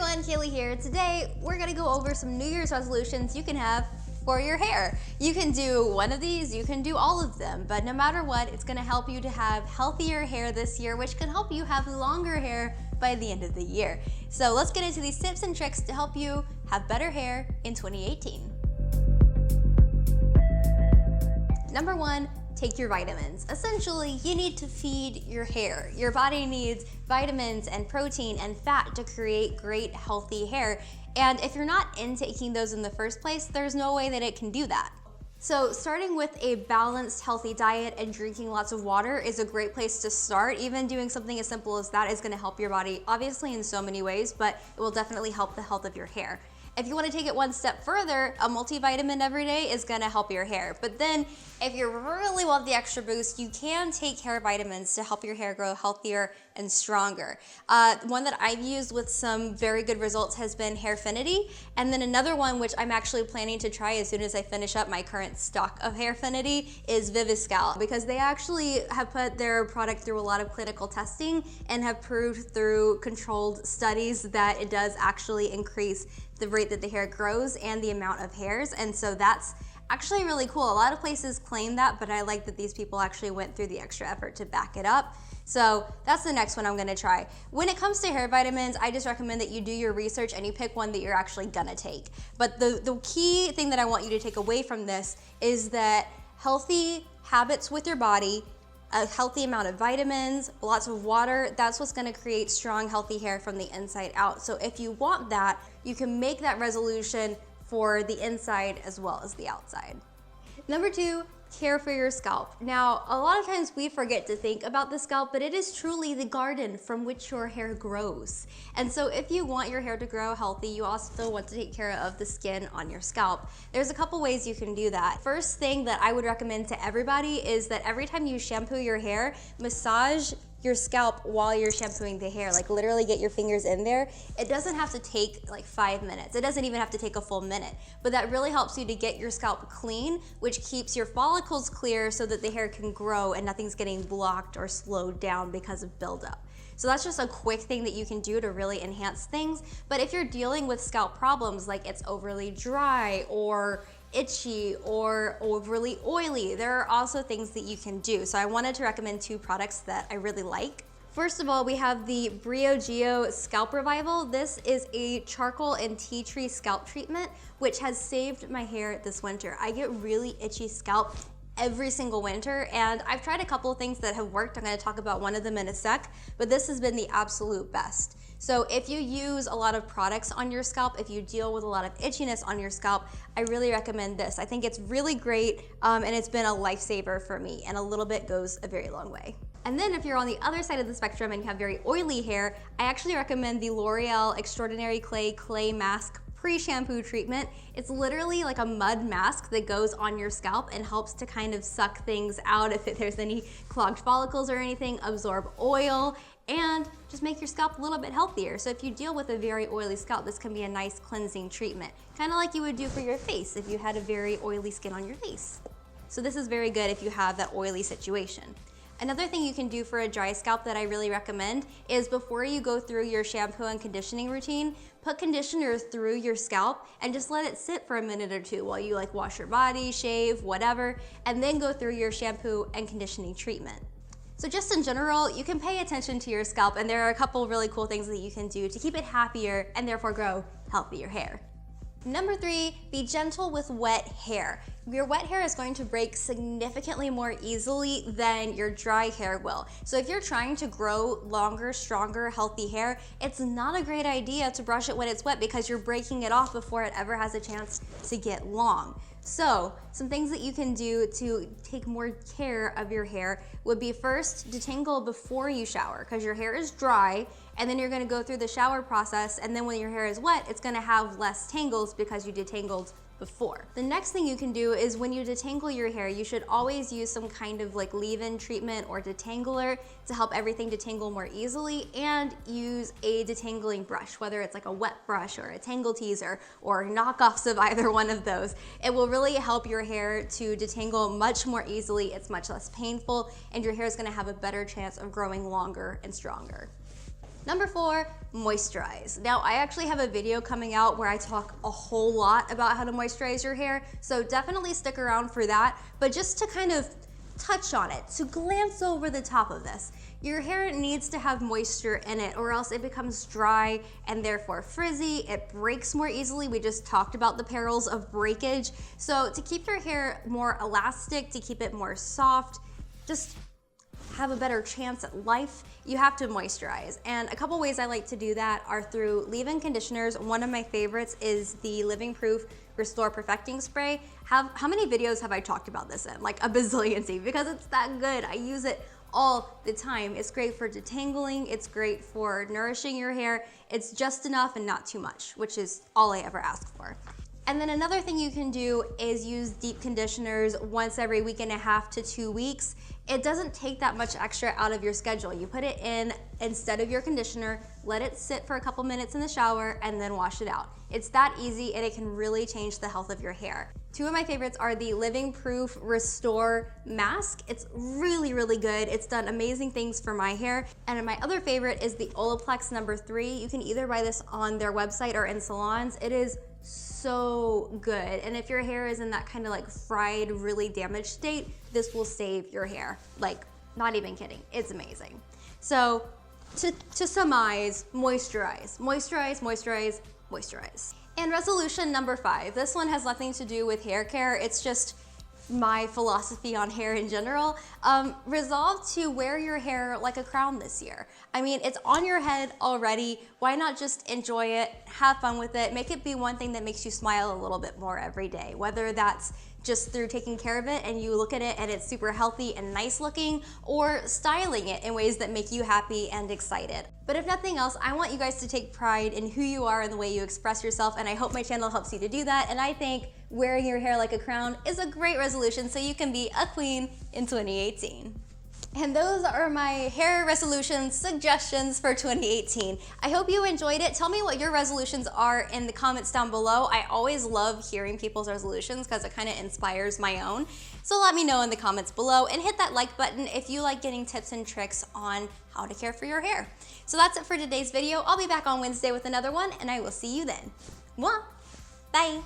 everyone, Kayley here. Today, we're gonna go over some New Year's resolutions you can have for your hair. You can do one of these, you can do all of them, but no matter what, it's gonna help you to have healthier hair this year, which can help you have longer hair by the end of the year. So let's get into these tips and tricks to help you have better hair in 2018. Number one, take your vitamins. Essentially, you need to feed your hair. Your body needs vitamins and protein and fat to create great, healthy hair. And if you're not intaking those in the first place, there's no way that it can do that. So starting with a balanced, healthy diet and drinking lots of water is a great place to start. Even doing something as simple as that is gonna help your body, obviously in so many ways, but it will definitely help the health of your hair. If you want to take it one step further, a multivitamin every day is going to help your hair. But then if you really want the extra boost, you can take hair vitamins to help your hair grow healthier and stronger. One that I've used with some very good results has been Hairfinity. And then another one, which I'm actually planning to try as soon as I finish up my current stock of Hairfinity, is Viviscal, because they actually have put their product through a lot of clinical testing and have proved through controlled studies that it does actually increase the rate that the hair grows and the amount of hairs. And so that's actually really cool. A lot of places claim that, but I like that these people actually went through the extra effort to back it up. So that's the next one I'm gonna try. When it comes to hair vitamins, I just recommend that you do your research and you pick one that you're actually gonna take. But the key thing that I want you to take away from this is that healthy habits with your body, a healthy amount of vitamins, lots of water, that's what's gonna create strong, healthy hair from the inside out. So if you want that, you can make that resolution for the inside as well as the outside. Number two, care for your scalp. Now, a lot of times we forget to think about the scalp, but it is truly the garden from which your hair grows. And so if you want your hair to grow healthy, you also want to take care of the skin on your scalp. There's a couple ways you can do that. First thing that I would recommend to everybody is that every time you shampoo your hair, massage your scalp while you're shampooing the hair. Like literally get your fingers in there. It doesn't have to take like 5 minutes. It doesn't even have to take a full minute, but that really helps you to get your scalp clean, which keeps your follicles clear so that the hair can grow and nothing's getting blocked or slowed down because of buildup. So that's just a quick thing that you can do to really enhance things. But if you're dealing with scalp problems like it's overly dry or itchy or overly oily, there are also things that you can do. So I wanted to recommend two products that I really like. First of all, we have the Briogeo Scalp Revival. This is a charcoal and tea tree scalp treatment, which has saved my hair this winter. I get really itchy scalp every single winter, and I've tried a couple of things that have worked. I'm gonna talk about one of them in a sec, but this has been the absolute best. So if you use a lot of products on your scalp, if you deal with a lot of itchiness on your scalp, I really recommend this. I think it's really great, and it's been a lifesaver for me, and a little bit goes a very long way. And then if you're on the other side of the spectrum and you have very oily hair, I actually recommend the L'Oreal Extraordinary Clay Mask Pre-Shampoo treatment. It's literally like a mud mask that goes on your scalp and helps to kind of suck things out if there's any clogged follicles or anything, absorb oil, and just make your scalp a little bit healthier. So if you deal with a very oily scalp, this can be a nice cleansing treatment, kind of like you would do for your face if you had a very oily skin on your face. So this is very good if you have that oily situation. Another thing you can do for a dry scalp that I really recommend is before you go through your shampoo and conditioning routine, put conditioner through your scalp and just let it sit for a minute or two while you like wash your body, shave, whatever, and then go through your shampoo and conditioning treatment. So just in general, you can pay attention to your scalp, and there are a couple really cool things that you can do to keep it happier and therefore grow healthier hair. Number three, be gentle with wet hair. Your wet hair is going to break significantly more easily than your dry hair will. So if you're trying to grow longer, stronger, healthy hair, it's not a great idea to brush it when it's wet because you're breaking it off before it ever has a chance to get long. So some things that you can do to take more care of your hair would be first, detangle before you shower because your hair is dry, and then you're gonna go through the shower process, and then when your hair is wet, it's gonna have less tangles because you detangled before. The next thing you can do is when you detangle your hair, you should always use some kind of like leave-in treatment or detangler to help everything detangle more easily, and use a detangling brush, whether it's like a wet brush or a tangle teaser or knockoffs of either one of those. It will really help your hair to detangle much more easily. It's much less painful, and your hair is gonna have a better chance of growing longer and stronger. Number 4, moisturize. Now, I actually have a video coming out where I talk a whole lot about how to moisturize your hair, so definitely stick around for that. But just to kind of touch on it, to glance over the top of this, your hair needs to have moisture in it or else it becomes dry and therefore frizzy. It breaks more easily. We just talked about the perils of breakage. So to keep your hair more elastic, to keep it more soft, just have a better chance at life, you have to moisturize. And a couple ways I like to do that are through leave-in conditioners. One of my favorites is the Living Proof Restore Perfecting Spray. How many videos have I talked about this in? Like a bazillion, because it's that good. I use it all the time. It's great for detangling, it's great for nourishing your hair. It's just enough and not too much, which is all I ever ask for. And then another thing you can do is use deep conditioners once every week and a half to 2 weeks. It doesn't take that much extra out of your schedule. You put it in instead of your conditioner, let it sit for a couple minutes in the shower, and then wash it out. It's that easy, and it can really change the health of your hair. 2 of my favorites are the Living Proof Restore Mask. It's really, really good. It's done amazing things for my hair. And my other favorite is the Olaplex No. 3. You can either buy this on their website or in salons. It is so good. And if your hair is in that kind of like fried, really damaged state, this will save your hair. Like, not even kidding. It's amazing. So to surmise, moisturize, moisturize, moisturize, moisturize. And resolution number 5. This one has nothing to do with hair care. It's just my philosophy on hair in general. Resolve to wear your hair like a crown this year. I mean, it's on your head already. Why not just enjoy it, have fun with it, make it be one thing that makes you smile a little bit more every day, whether that's just through taking care of it and you look at it and it's super healthy and nice looking, or styling it in ways that make you happy and excited. But if nothing else, I want you guys to take pride in who you are and the way you express yourself, and I hope my channel helps you to do that. And I think wearing your hair like a crown is a great resolution so you can be a queen in 2018. And those are my hair resolution suggestions for 2018. I hope you enjoyed it. Tell me what your resolutions are in the comments down below. I always love hearing people's resolutions because it kind of inspires my own. So let me know in the comments below, and hit that like button if you like getting tips and tricks on how to care for your hair. So that's it for today's video. I'll be back on Wednesday with another one, and I will see you then. Mwah! Bye!